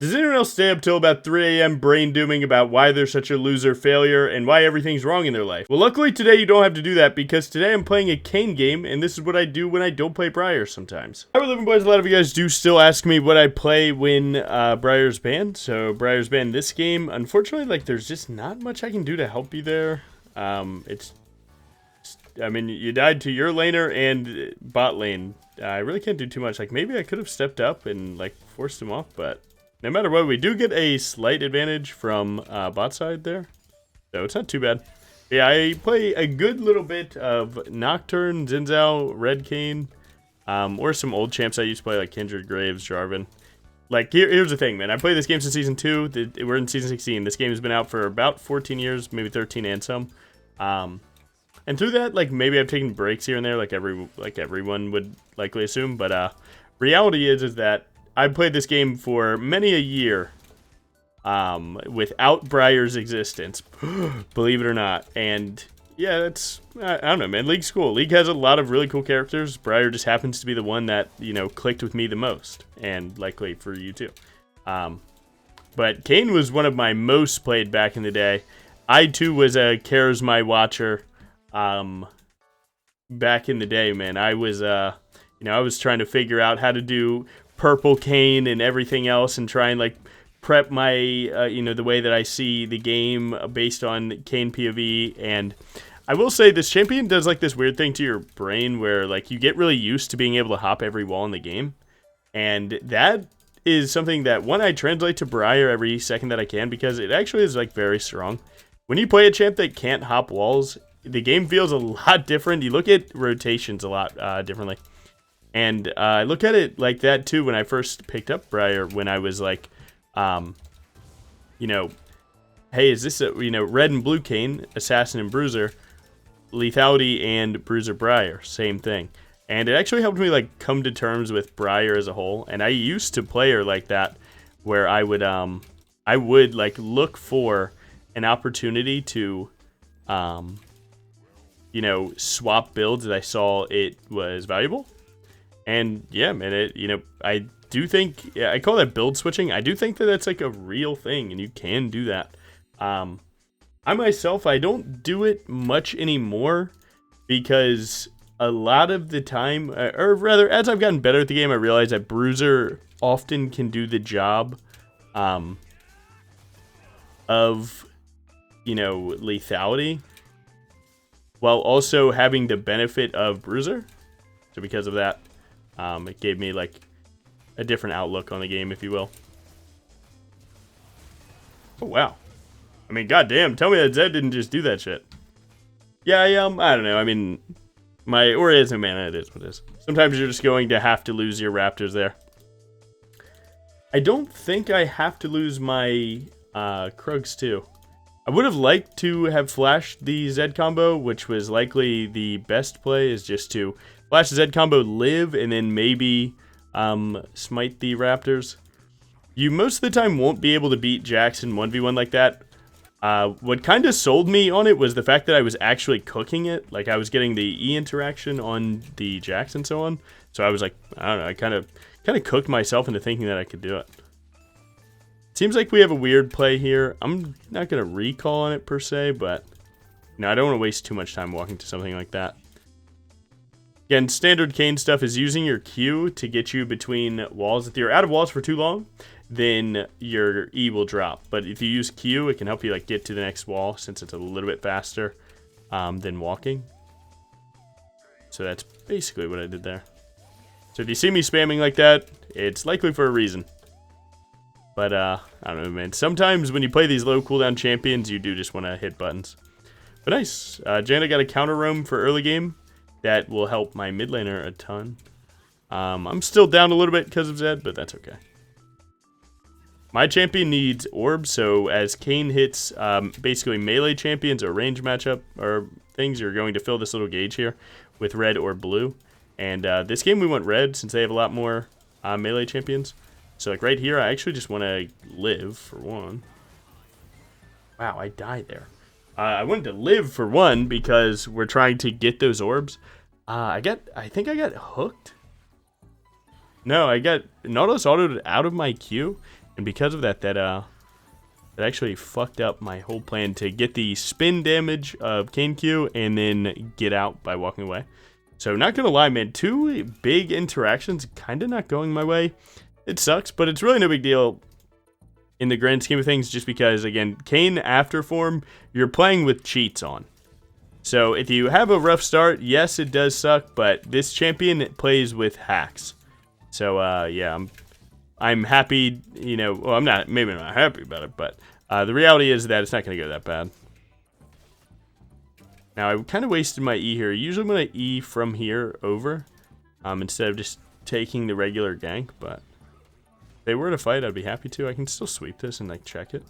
Does anyone else stay up till about 3 a.m. brain dooming about why they're such a loser failure and why everything's wrong in their life? Well, luckily today you don't have to do that because today I'm playing a KAYN game, and this is what I do when I don't play Briar sometimes. Alright, living boys, a lot of you guys do still ask me what I play when Briar's banned. So Briar's banned this game. Unfortunately, like, there's just not much I can do to help you there. I mean, you died to your laner and bot lane. I really can't do too much. Like, maybe I could have stepped up and, like, forced him off, but no matter what, we do get a slight advantage from bot side there, so it's not too bad. Yeah, I play a good little bit of Nocturne, Xin Zhao, Red KAYN, or some old champs I used to play like Kindred, Graves, Jarvan. Like, here's the thing, man. I played this game since Season 2. We're in Season 16. This game has been out for about 14 years, maybe 13 and some. And through that, like, maybe I've taken breaks here and there, like everyone would likely assume. But reality is that I played this game for many a year without Briar's existence, believe it or not. And yeah, that's, I don't know, man. League's cool. League has a lot of really cool characters. Briar just happens to be the one that, you know, clicked with me the most, and likely for you too. But KAYN was one of my most played back in the day. I too was a Cares My Watcher back in the day, man. I was, I was trying to figure out how to do purple KAYN and everything else and try and like prep my the way that I see the game based on KAYN POV. And I will say this champion does like this weird thing to your brain where like you get really used to being able to hop every wall in the game, and that is something that I translate to Briar every second that I can, because it actually is like very strong. When you play a champ that can't hop walls, the game feels a lot different. You look at rotations a lot differently. And I look at it like that too when I first picked up Briar, when I was like, hey, is this a, red and blue KAYN, assassin and bruiser, lethality and bruiser Briar, same thing. And it actually helped me like come to terms with Briar as a whole. And I used to play her like that, where I would like look for an opportunity to swap builds that I saw it was valuable. And yeah, man, I do think, I call that build switching. I do think that that's like a real thing, and you can do that. I myself, I don't do it much anymore, because a lot of the time, or rather, as I've gotten better at the game, I realize that bruiser often can do the job of, lethality, while also having the benefit of bruiser. So because of that, it gave me like a different outlook on the game, if you will. Oh wow! I mean, goddamn! Tell me that Zed didn't just do that shit. Yeah, I don't know. I mean, my Aura isn't mana. It is what it is. Sometimes you're just going to have to lose your Raptors there. I don't think I have to lose my Krugs too. I would have liked to have flashed the Zed combo, which was likely the best play, is just to flash the Zed combo, live, and then maybe smite the Raptors. You most of the time won't be able to beat Jackson 1v1 like that. What kind of sold me on it was the fact that I was actually cooking it. Like, I was getting the E interaction on the Jax and so on. So I was like, I don't know, I kind of cooked myself into thinking that I could do it. Seems like we have a weird play here. I'm not going to recall on it per se, but I don't want to waste too much time walking to something like that. Again, standard KAYN stuff is using your Q to get you between walls. If you're out of walls for too long, then your E will drop. But if you use Q, it can help you like get to the next wall, since it's a little bit faster than walking. So that's basically what I did there. So if you see me spamming like that, it's likely for a reason. But I don't know, man. Sometimes when you play these low cooldown champions, you do just want to hit buttons. But nice. Jana got a counter roam for early game. That will help my mid laner a ton. I'm still down a little bit because of Zed, but that's okay. My champion needs orbs, so as KAYN hits basically melee champions or range matchup or things, you're going to fill this little gauge here with red or blue. And this game we want red, since they have a lot more melee champions. So like right here, I actually just want to live for one. Wow, I died there. I wanted to live for one because we're trying to get those orbs. I think I got hooked. No, I got Nautilus autoed out of my queue. And because of that, that actually fucked up my whole plan to get the spin damage of KAYN Q and then get out by walking away. So not gonna lie, man, 2 big interactions kind of not going my way. It sucks, but it's really no big deal in the grand scheme of things, just because, again, KAYN after form, you're playing with cheats on. So if you have a rough start, yes, it does suck, but this champion plays with hacks. So yeah, I'm happy, you know, well, I'm not, maybe not happy about it, but the reality is that it's not going to go that bad. Now, I kind of wasted my E here. Usually I'm going to E from here over, instead of just taking the regular gank, but if they were to fight, I'd be happy to. I can still sweep this and, like, check it.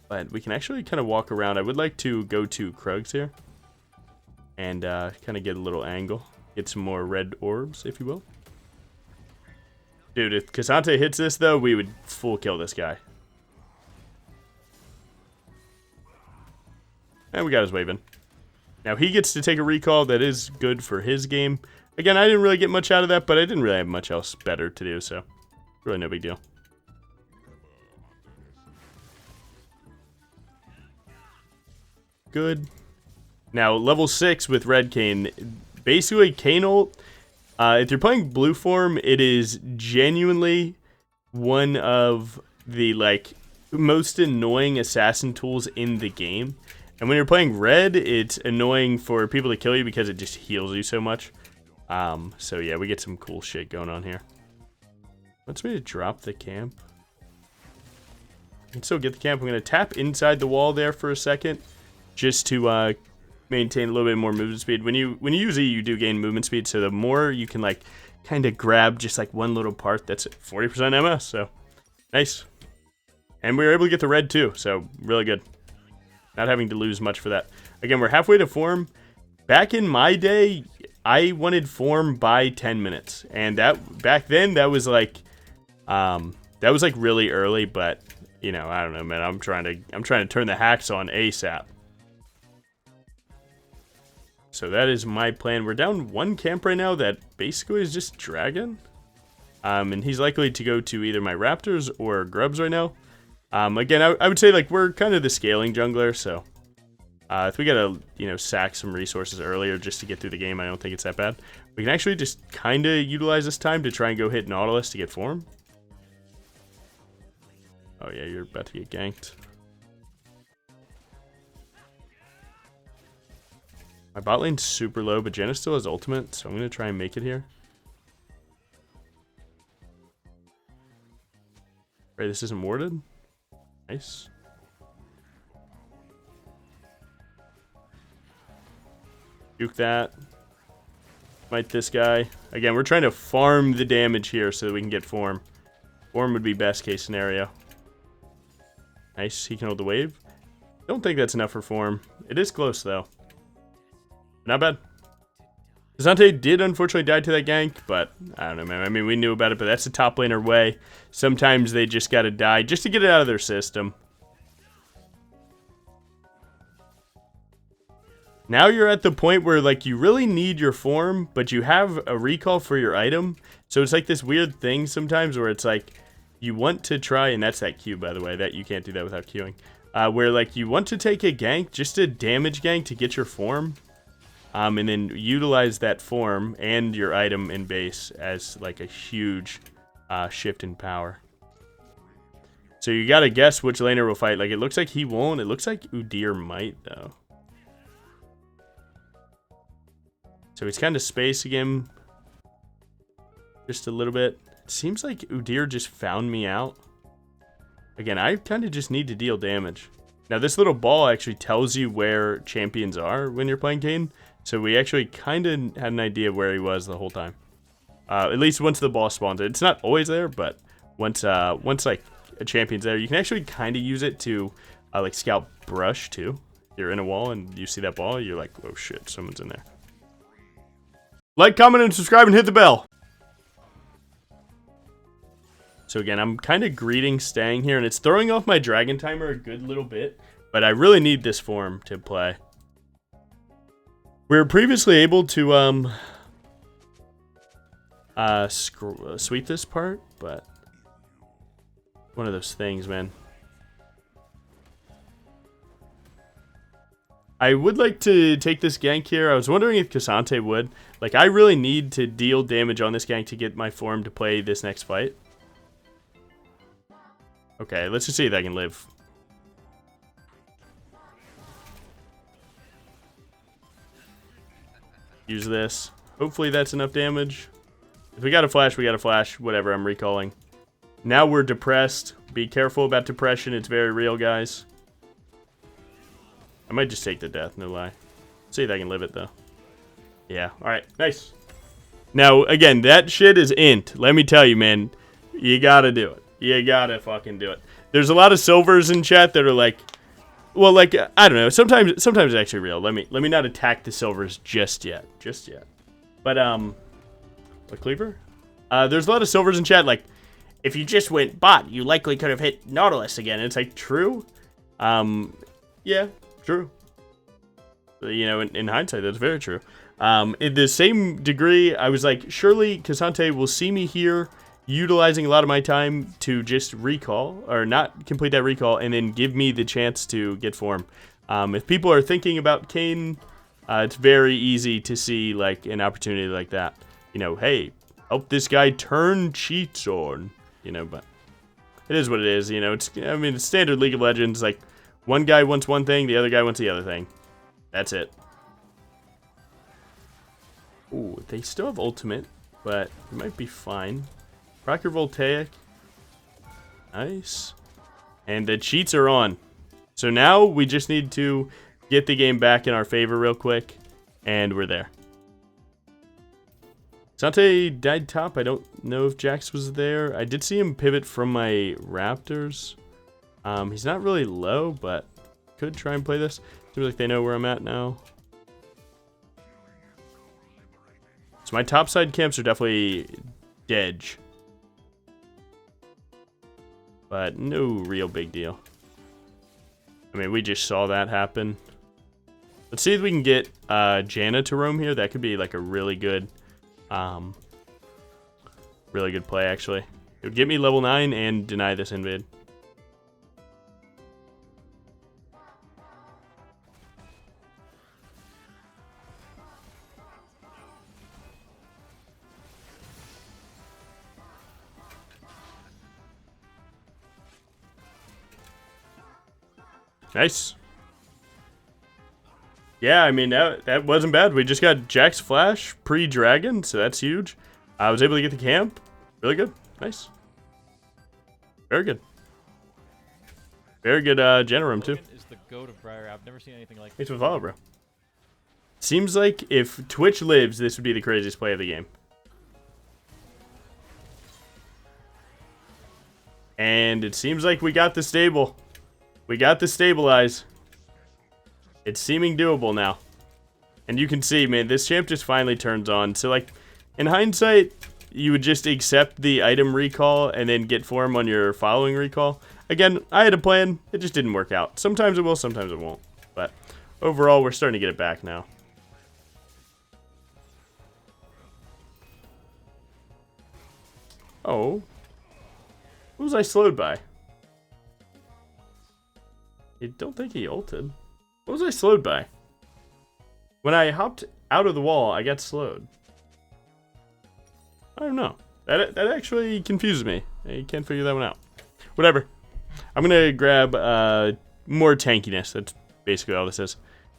But we can actually kind of walk around. I would like to go to Krugs here and kind of get a little angle. Get some more red orbs, if you will. Dude, if K'Sante hits this, though, we would full kill this guy. And we got his wave in. Now, he gets to take a recall. That is good for his game. Again, I didn't really get much out of that, but I didn't really have much else better to do, so really no big deal. Good. Now, level 6 with red KAYN. Basically, KAYN ult, if you're playing blue form, it is genuinely one of the, like, most annoying assassin tools in the game. And when you're playing red, it's annoying for people to kill you because it just heals you so much. So yeah, we get some cool shit going on here. Wants me to drop the camp. I can still get the camp. I'm going to tap inside the wall there for a second, just to maintain a little bit more movement speed. When you use E, you do gain movement speed, so the more you can, like, kind of grab just like one little part, that's 40% MS, so nice. And we were able to get the red too, so really good. Not having to lose much for that. Again, we're halfway to form. Back in my day, I wanted form by 10 minutes, and that back then that was like really early. But you know, I don't know, man. I'm trying to turn the hacks on ASAP. So that is my plan. We're down 1 camp right now that basically is just Dragon, and he's likely to go to either my Raptors or Grubs right now. Again, I would say, like, we're kind of the scaling jungler, so if we gotta, you know, sack some resources earlier just to get through the game, I don't think it's that bad. We can actually just kind of utilize this time to try and go hit Nautilus to get form. Oh yeah, you're about to get ganked. My bot lane's super low, but Jenna still has ultimate, so I'm gonna try and make it here. Right, this isn't warded. Nice. Juke that. Smite this guy. Again, we're trying to farm the damage here so that we can get form. Form would be best case scenario. Nice, he can hold the wave. Don't think that's enough for form. It is close though. Not bad. Zante did unfortunately die to that gank, but I don't know, man. I mean, we knew about it, but that's the top laner way. Sometimes they just gotta die just to get it out of their system. Now you're at the point where, like, you really need your form, but you have a recall for your item. So it's like this weird thing sometimes where it's like, you want to try, and that's that Q, by the way, that you can't do that without queuing. Where, like, you want to take a gank, just a damage gank to get your form. And then utilize that form and your item in base as, like, a huge shift in power. So you gotta guess which laner will fight. Like, it looks like he won't. It looks like Udyr might, though. So he's kind of spacing him just a little bit. It seems like Udyr just found me out. Again, I kind of just need to deal damage. Now, this little ball actually tells you where champions are when you're playing KAYN. So we actually kind of had an idea of where he was the whole time. At least once the ball spawns. It's not always there, but once like a champion's there, you can actually kind of use it to like scout brush too. You're in a wall and you see that ball, you're like, oh shit, someone's in there. Like, comment, and subscribe, and hit the bell. So again, I'm kind of greeting staying here, and it's throwing off my dragon timer a good little bit, but I really need this form to play. We were previously able to sweep this part, but one of those things, man. I would like to take this gank here. I was wondering if Cassante would. Like, I really need to deal damage on this gank to get my form to play this next fight. Okay, let's just see if I can live. Use this. Hopefully that's enough damage. If we got a flash, we got a flash. Whatever, I'm recalling. Now we're depressed. Be careful about depression. It's very real, guys. I might just take the death, no lie. See if I can live it, though. Yeah, alright, nice. Now, again, that shit is int. Let me tell you, man. You gotta do it. You gotta fucking do it. There's a lot of silvers in chat that are like... Well, like, I don't know. Sometimes it's actually real. Let me not attack the silvers just yet. Just yet. But, a cleaver? There's a lot of silvers in chat, like, if you just went bot, you likely could have hit Nautilus again. And it's like, true? Yeah. True. You know, in hindsight, that's very true. In the same degree, I was like, surely Cassante will see me here utilizing a lot of my time to just recall, or not complete that recall, and then give me the chance to get form. If people are thinking about KAYN, it's very easy to see, like, an opportunity like that. You know, hey, help this guy turn cheats on. You know, but it is what it is, you know. I mean, it's standard League of Legends, like, one guy wants one thing, the other guy wants the other thing. That's it. Ooh, they still have ultimate, but it might be fine. Rocker Voltaic. Nice. And the cheats are on. So now we just need to get the game back in our favor real quick, and we're there. Sante died top. I don't know if Jax was there. I did see him pivot from my Raptors. He's not really low, but could try and play this. Seems like they know where I'm at now. So my topside camps are definitely dead. But no real big deal. I mean, we just saw that happen. Let's see if we can get Janna to roam here. That could be like a really good play, actually. It would get me level 9 and deny this invade. Nice. Yeah, I mean, that wasn't bad. We just got Jax Flash pre-Dragon, so that's huge. I was able to get the camp. Really good. Nice. Very good. Very good Generum, too. Is the goat of Briar. I've never seen anything like Thanks for the follow, bro. Seems like if Twitch lives, this would be the craziest play of the game. And it seems like we got the stable. We got the stabilize. It's seeming doable now. And you can see, man, this champ just finally turns on. So, like, in hindsight, you would just accept the item recall and then get form on your following recall. Again, I had a plan. It just didn't work out. Sometimes it will, sometimes it won't. But overall, we're starting to get it back now. Oh. Who was I slowed by? I don't think he ulted. What was I slowed by? When I hopped out of the wall, I got slowed. I don't know. That actually confuses me. I can't figure that one out. Whatever. I'm gonna grab more tankiness. That's basically all this is.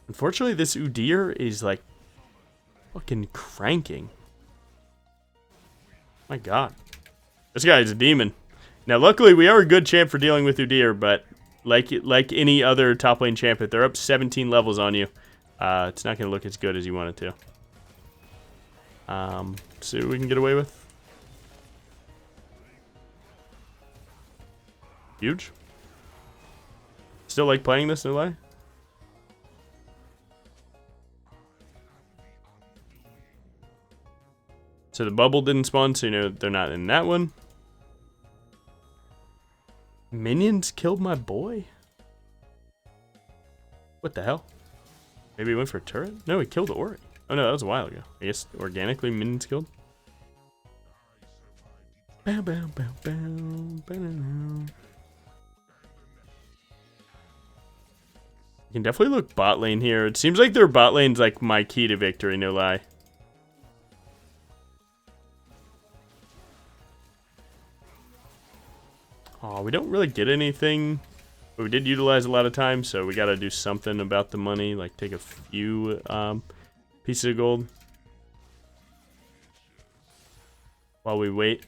Unfortunately, this Udyr is like fucking cranking. My god. This guy is a demon. Now, luckily, we are a good champ for dealing with Udyr, but like any other top lane champ, if they're up 17 levels on you, it's not going to look as good as you want it to. See what we can get away with. Huge. Still like playing this, no lie. So the bubble didn't spawn, so you know they're not in that one. Minions killed my boy? What the hell? Maybe he went for a turret? No, he killed the Ori. Oh no, that was a while ago. I guess organically minions killed. Bow, bow, bow, bow, bow, bow. You can definitely look bot lane here. It seems like their bot lane's like my key to victory, no lie. Oh, we don't really get anything, but we did utilize a lot of time, so we gotta do something about the money, like take a few pieces of gold while we wait.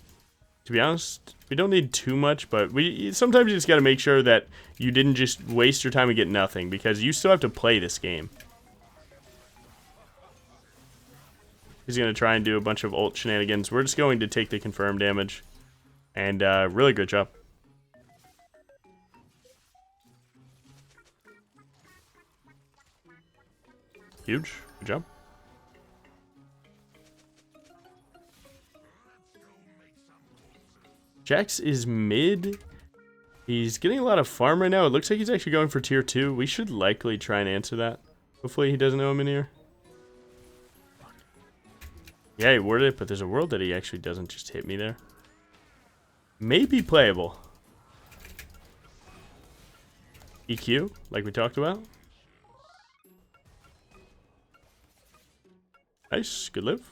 To be honest, we don't need too much, but sometimes you just gotta make sure that you didn't just waste your time and get nothing, because you still have to play this game. He's gonna try and do a bunch of ult shenanigans. We're just going to take the confirmed damage, and really good job. Huge. Good job. Jax is mid. He's getting a lot of farm right now. It looks like he's actually going for tier 2. We should likely try and answer that. Hopefully he doesn't know I'm in here. Yeah, he worded it, but there's a world that he actually doesn't just hit me there. Maybe playable. EQ, like we talked about. Nice, good live.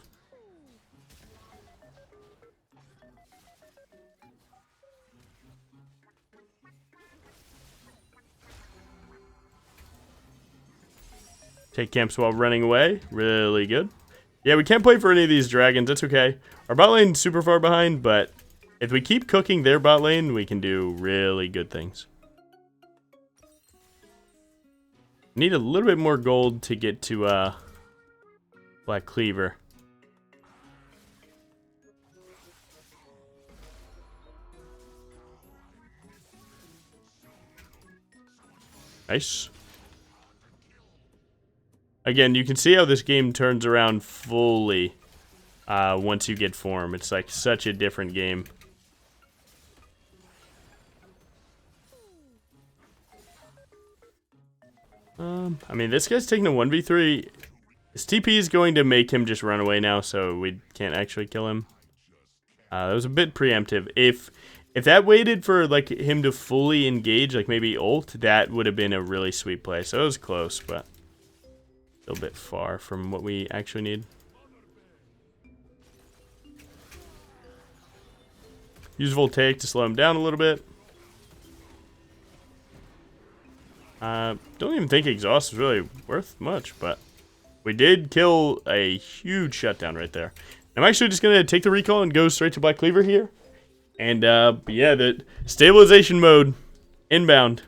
Take camps while running away, really good. Yeah, we can't play for any of these dragons, that's okay. Our bot lane's super far behind, but if we keep cooking their bot lane, we can do really good things. Need a little bit more gold to get to Black Cleaver. Nice. Again, you can see how this game turns around fully once you get form. It's like such a different game. I mean, this guy's taking a 1v3. His TP is going to make him just run away now, so we can't actually kill him. That was a bit preemptive. If that waited for like him to fully engage, like maybe ult, that would have been a really sweet play. So it was close, but still a bit far from what we actually need. Use Voltaic to slow him down a little bit. Don't even think exhaust is really worth much, but we did kill a huge shutdown right there. I'm actually just gonna take the recall and go straight to Black Cleaver here. And yeah, the stabilization mode inbound.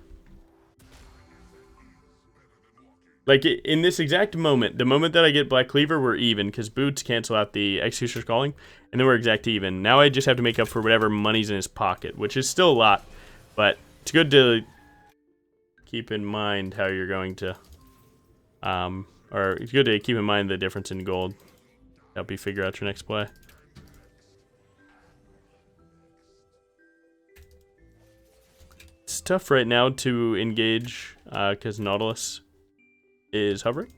Like in this exact moment, the moment that I get Black Cleaver, we're even because boots cancel out the Executioner's Calling, and then we're exact even. Now I just have to make up for whatever money's in his pocket, which is still a lot, but it's good to keep in mind how you're going to, or it's good to keep in mind the difference in gold. Help you figure out your next play. It's tough right now to engage because Nautilus is hovering,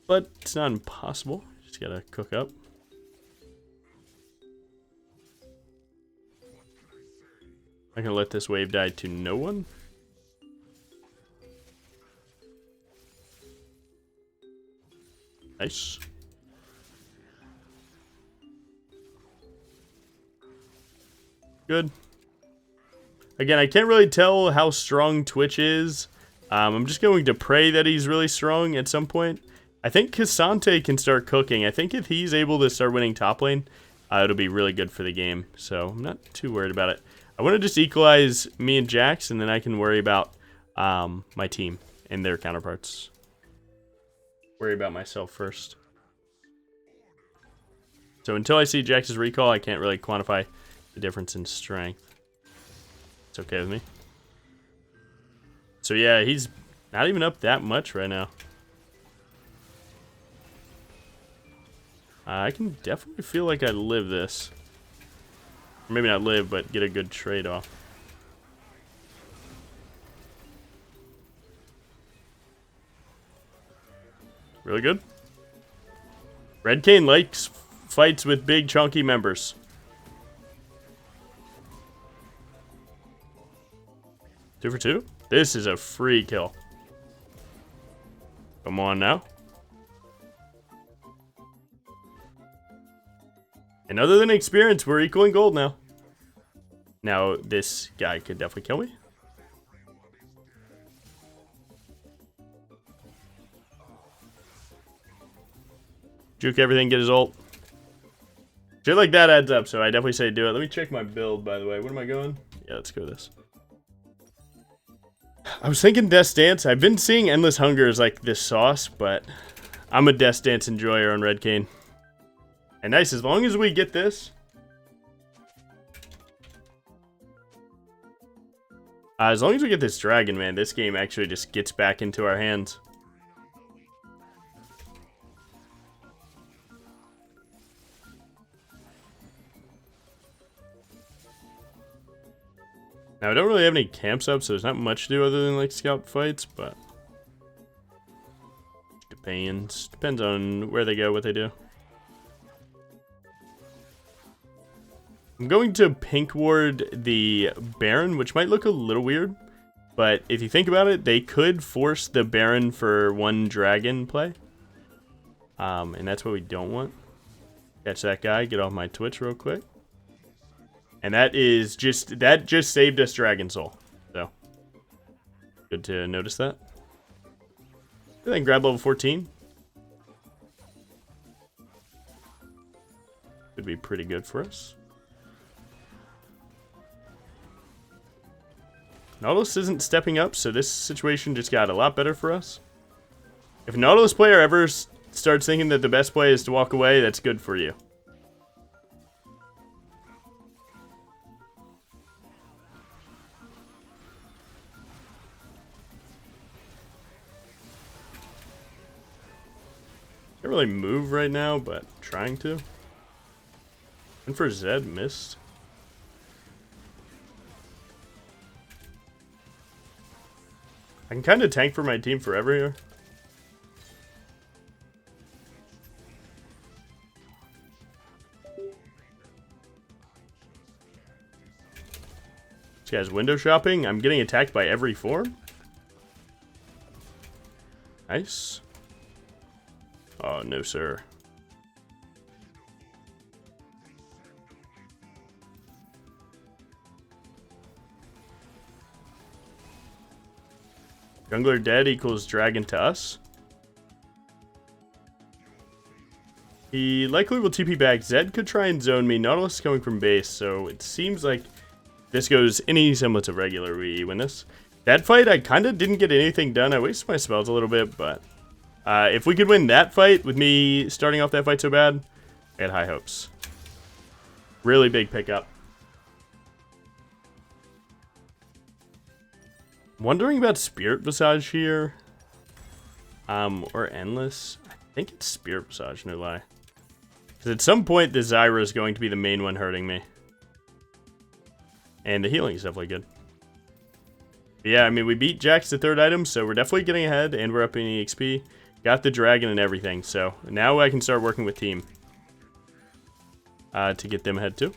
but it's not impossible. Just gotta cook up. I'm gonna let this wave die to no one. Nice. Good. Again, I can't really tell how strong Twitch is. I'm just going to pray that he's really strong at some point. I think Cassante can start cooking. I think if he's able to start winning top lane, it'll be really good for the game. So I'm not too worried about it. I want to just equalize me and Jax, and then I can worry about my team and their counterparts. Worry about myself first. So until I see Jax's recall, I can't really quantify the difference in strength. It's okay with me. So yeah, he's not even up that much right now. I can definitely feel like I live this. Or maybe not live, but get a good trade off. Really good. Red KAYN likes fights with big chunky members. 2 for 2. This is a free kill. Come on now. And other than experience, we're equaling gold now. Now, this guy could definitely kill me. Juke everything, get his ult. Shit like that adds up, so I definitely say do it. Let me check my build, by the way. Where am I going? Yeah, let's go this. I was thinking Death Dance. I've been seeing Endless Hunger as like this sauce, but I'm a Death Dance enjoyer on Red KAYN. And nice, as long as we get this. As long as we get this dragon, man, this game actually just gets back into our hands. Now, I don't really have any camps up, so there's not much to do other than, like, scout fights, but... Depends. Depends on where they go, what they do. I'm going to pink ward the Baron, which might look a little weird, but if you think about it, they could force the Baron for one dragon play. And that's what we don't want. Catch that guy, get off my Twitch real quick. And that just saved us Dragon Soul. So, good to notice that. Then grab level 14. Could be pretty good for us. Nautilus isn't stepping up, so this situation just got a lot better for us. If a Nautilus player ever starts thinking that the best play is to walk away, that's good for you. Can't really move right now, but trying to. And for Zed, missed. I can kind of tank for my team forever here. This guy's window shopping. I'm getting attacked by every form. Nice. Oh, no, sir. Jungler dead equals dragon to us. He likely will TP back. Zed could try and zone me. Nautilus is coming from base, so it seems like this goes any semblance of regular. We win this. That fight, I kind of didn't get anything done. I wasted my spells a little bit, but... if we could win that fight with me starting off that fight so bad, I had high hopes. Really big pickup. Wondering about Spirit Visage here. Or Endless. I think it's Spirit Visage, no lie. Because at some point, the Zyra is going to be the main one hurting me. And the healing is definitely good. But yeah, I mean, we beat Jax the third item, so we're definitely getting ahead, and we're up in EXP. Got the dragon and everything, so now I can start working with team to get them ahead too.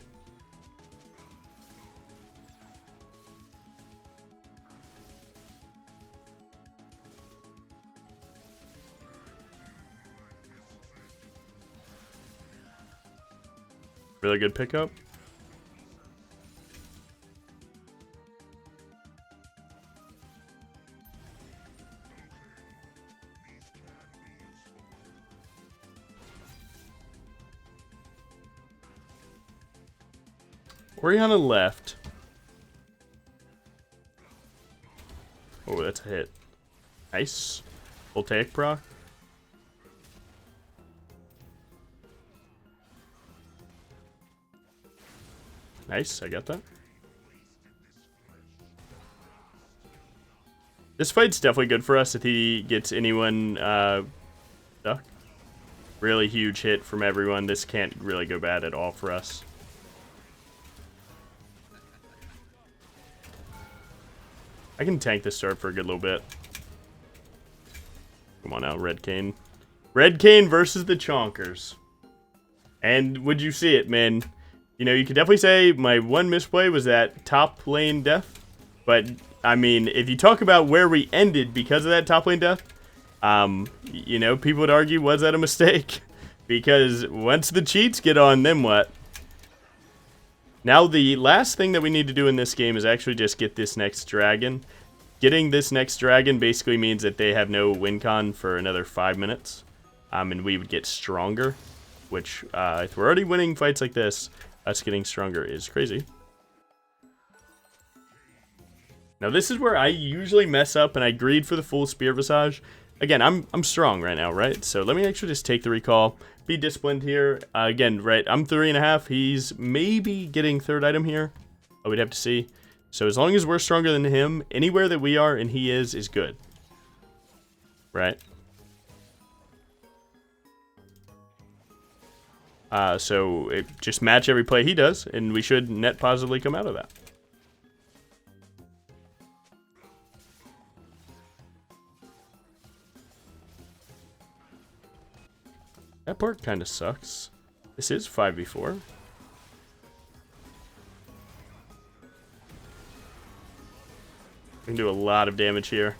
Really good pickup. Orianna left. Oh, that's a hit. Nice. Voltaic proc. Nice, I got that. This fight's definitely good for us if he gets anyone stuck. Really huge hit from everyone. This can't really go bad at all for us. I can tank this start for a good little bit. Come on now, Red KAYN. Red KAYN versus the Chonkers. And would you see it, man? You know, you could definitely say my one misplay was that top lane death. But I mean, if you talk about where we ended because of that top lane death, you know, people would argue, was that a mistake? Because once the cheats get on, then what? Now, the last thing that we need to do in this game is actually just get this next dragon. Getting this next dragon basically means that they have no win con for another 5 minutes. And we would get stronger, which, if we're already winning fights like this, us getting stronger is crazy. Now, this is where I usually mess up, and I greed for the full spear visage. Again, I'm strong right now, right? So let me actually just take the recall, be disciplined here. Again, right, I'm 3.5. He's maybe getting third item here. Oh, we'd have to see. So as long as we're stronger than him, anywhere that we are and he is good. Right? So just match every play he does, and we should net positively come out of that. That part kind of sucks. This is 5v4. We can do a lot of damage here.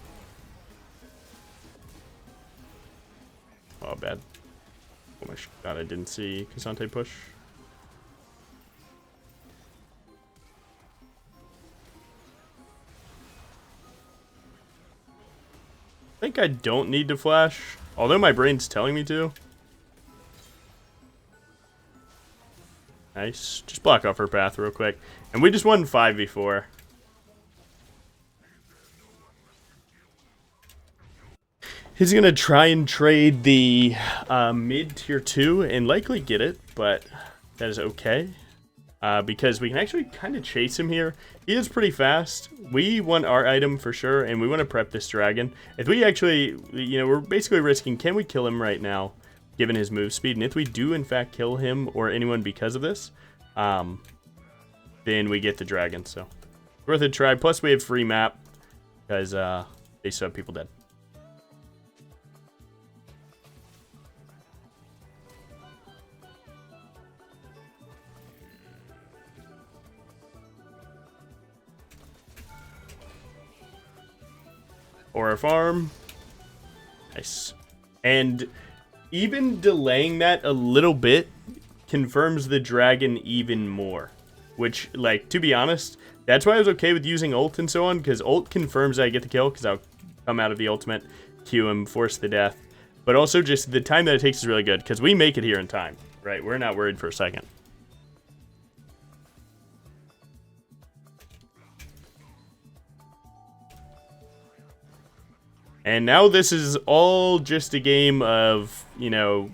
Oh, bad. Oh my god, I didn't see Cassante push. I think I don't need to flash, although my brain's telling me to. Nice. Just block off her path real quick. And we just won 5v4. He's going to try and trade the mid tier 2 and likely get it, but that is okay. Because we can actually kind of chase him here. He is pretty fast. We want our item for sure, and we want to prep this dragon. If we actually, you know, we're basically risking, can we kill him right now, given his move speed? And if we do, in fact, kill him or anyone because of this, then we get the dragon. So, worth a try. Plus, we have free map, because they still have people dead. Or a farm. Nice. And even delaying that a little bit confirms the dragon even more. Which, like, to be honest, that's why I was okay with using ult and so on, because ult confirms I get the kill, because I'll come out of the ultimate, Q him, force the death. But also just the time that it takes is really good, because we make it here in time, right? We're not worried for a second. And now this is all just a game of, you know,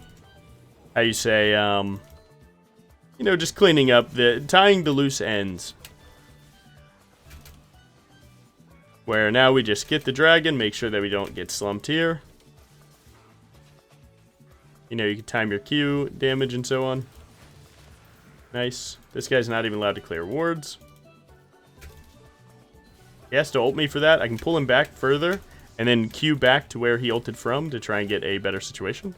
how you say, you know, just cleaning up, tying the loose ends. Where now we just get the dragon, make sure that we don't get slumped here. You know, you can time your Q damage and so on. Nice. This guy's not even allowed to clear wards. He has to ult me for that. I can pull him back further. And then Q back to where he ulted from to try and get a better situation.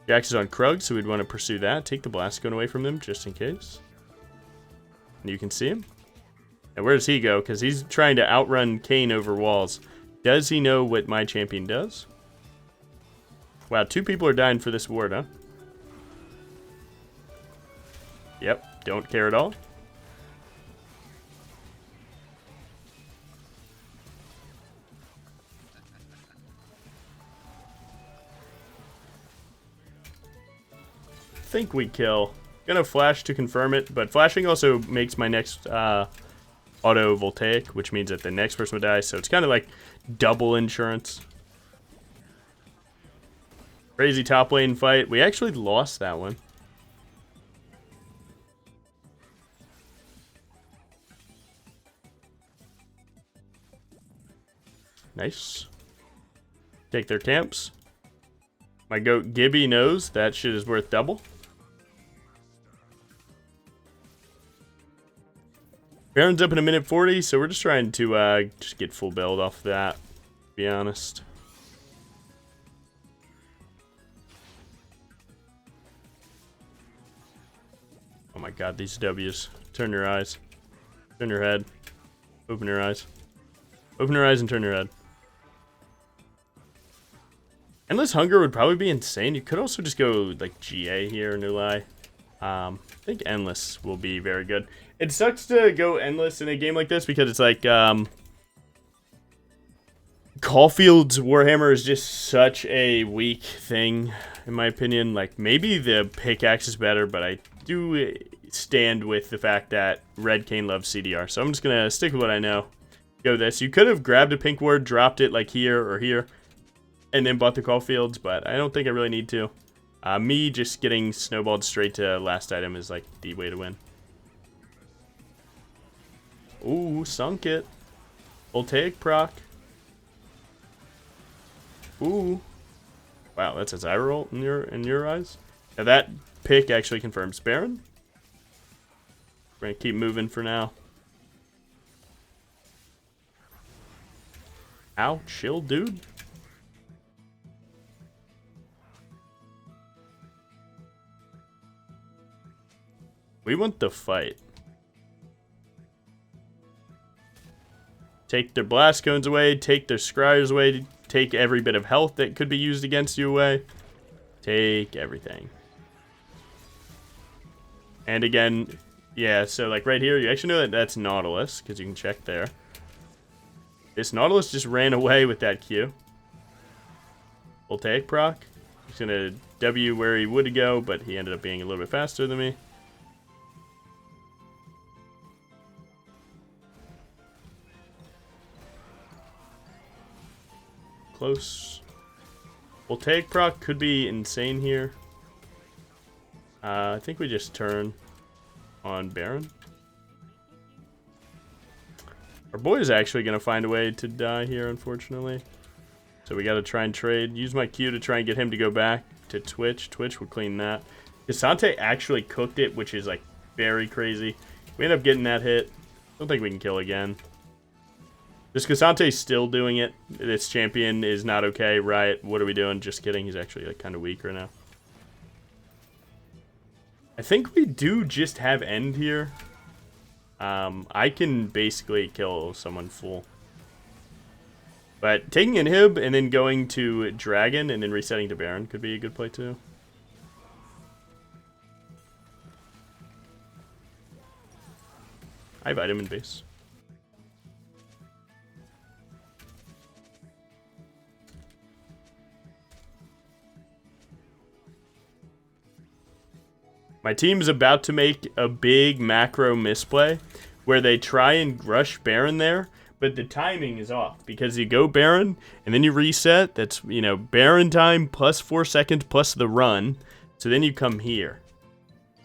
Jax is on Krug, so we'd want to pursue that. Take the blast gun away from them, just in case. And you can see him. And where does he go? Because he's trying to outrun KAYN over walls. Does he know what my champion does? Wow, 2 people are dying for this ward, huh? Yep, don't care at all. Think we kill. Gonna flash to confirm it, but flashing also makes my next auto voltaic, which means that the next person would die, so it's kind of like double insurance. Crazy top lane fight. We actually lost that one. Nice. Take their camps. My goat Gibby knows that shit is worth double. Baron's up in a minute 40, so we're just trying to just get full build off that, to be honest. Oh my god, these W's. Turn your eyes. Turn your head. Open your eyes. Open your eyes and turn your head. Endless Hunger would probably be insane. You could also just go like GA here, no lie. I think Endless will be very good. It sucks to go Endless in a game like this because it's like, Caulfield's Warhammer is just such a weak thing, in my opinion. Like, maybe the pickaxe is better, but I do stand with the fact that Red KAYN loves CDR. So I'm just going to stick with what I know. Go this. You could have grabbed a pink ward, dropped it like here or here, and then bought the Caulfields, but I don't think I really need to. Me just getting snowballed straight to last item is like the way to win. Ooh, sunk it. Voltaic proc. Ooh. Wow, that's a Zyra ult in your eyes. Now that pick actually confirms Baron. We're gonna keep moving for now. Ow, chill, dude. We want the fight. Take their blast cones away, take their scryers away, take every bit of health that could be used against you away. Take everything. And again, yeah, so like right here, you actually know that that's Nautilus, because you can check there. This Nautilus just ran away with that Q. Voltaic proc. He's going to W where he would go, but he ended up being a little bit faster than me. Close. Voltaic proc could be insane here. I think we just turn on Baron. Our boy is actually going to find a way to die here, unfortunately. So we got to try and trade. Use my Q to try and get him to go back to Twitch. Twitch will clean that. Cassante actually cooked it, which is like very crazy. We end up getting that hit. Don't think we can kill again. This Cassante's still doing it. This champion is not okay. Riot, what are we doing? Just kidding. He's actually like kind of weak right now. I think we do just have end here. I can basically kill someone full. But taking inhib and then going to dragon and then resetting to Baron could be a good play too. I have item in base. My team is about to make a big macro misplay where they try and rush Baron there, but the timing is off because you go Baron and then you reset. That's, you know, Baron time plus 4 seconds plus the run. So then you come here.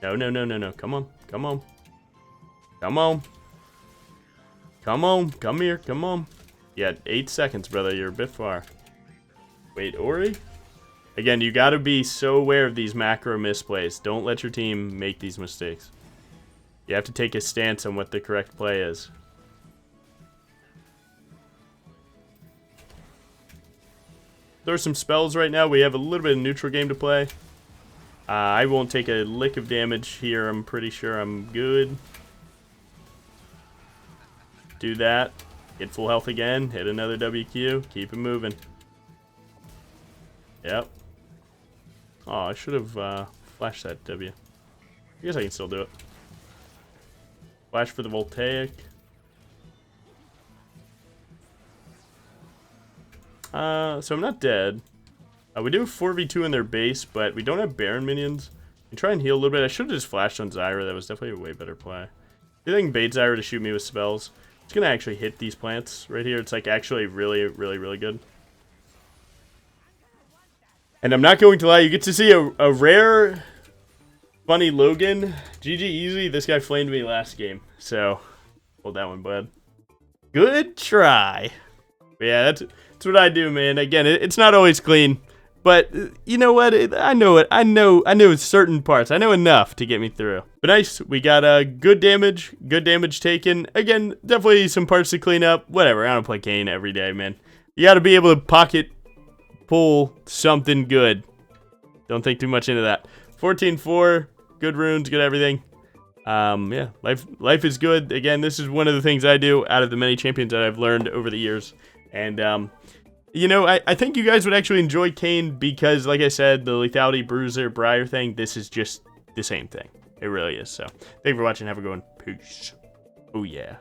No, no, no, no, no. Come on. Come on. Come on. Come on. Come here. Come on. Yeah, 8 seconds, brother. You're a bit far. Wait, Ori? Again, you got to be so aware of these macro misplays. Don't let your team make these mistakes. You have to take a stance on what the correct play is. There's some spells right now. We have a little bit of neutral game to play. I won't take a lick of damage here. I'm pretty sure I'm good. Do that. Get full health again. Hit another WQ. Keep it moving. Yep. Oh, I should have flashed that W. I guess I can still do it. Flash for the Voltaic. So I'm not dead. We do have 4v2 in their base, but we don't have Baron minions. We try and heal a little bit. I should have just flashed on Zyra. That was definitely a way better play. I think bait Zyra to shoot me with spells. It's going to actually hit these plants right here. It's like actually really, really, really good. And I'm not going to lie, you get to see a rare, funny Logan. GG easy. This guy flamed me last game. So, hold that one, bud. Good try. But yeah, that's what I do, man. Again, it's not always clean. But, you know what? I know it. I know certain parts. I know enough to get me through. But nice. We got good damage taken. Again, definitely some parts to clean up. Whatever. I don't play KAYN every day, man. You got to be able to pocket pull something good. Don't think too much into that. 14-4, good runes, good everything. Yeah, life is good. Again, this is one of the things I do out of the many champions that I've learned over the years. And, you know, I think you guys would actually enjoy KAYN because, like I said, the lethality, bruiser, Briar thing, this is just the same thing. It really is. So, thank you for watching. Have a good one. Peace. Oh, yeah.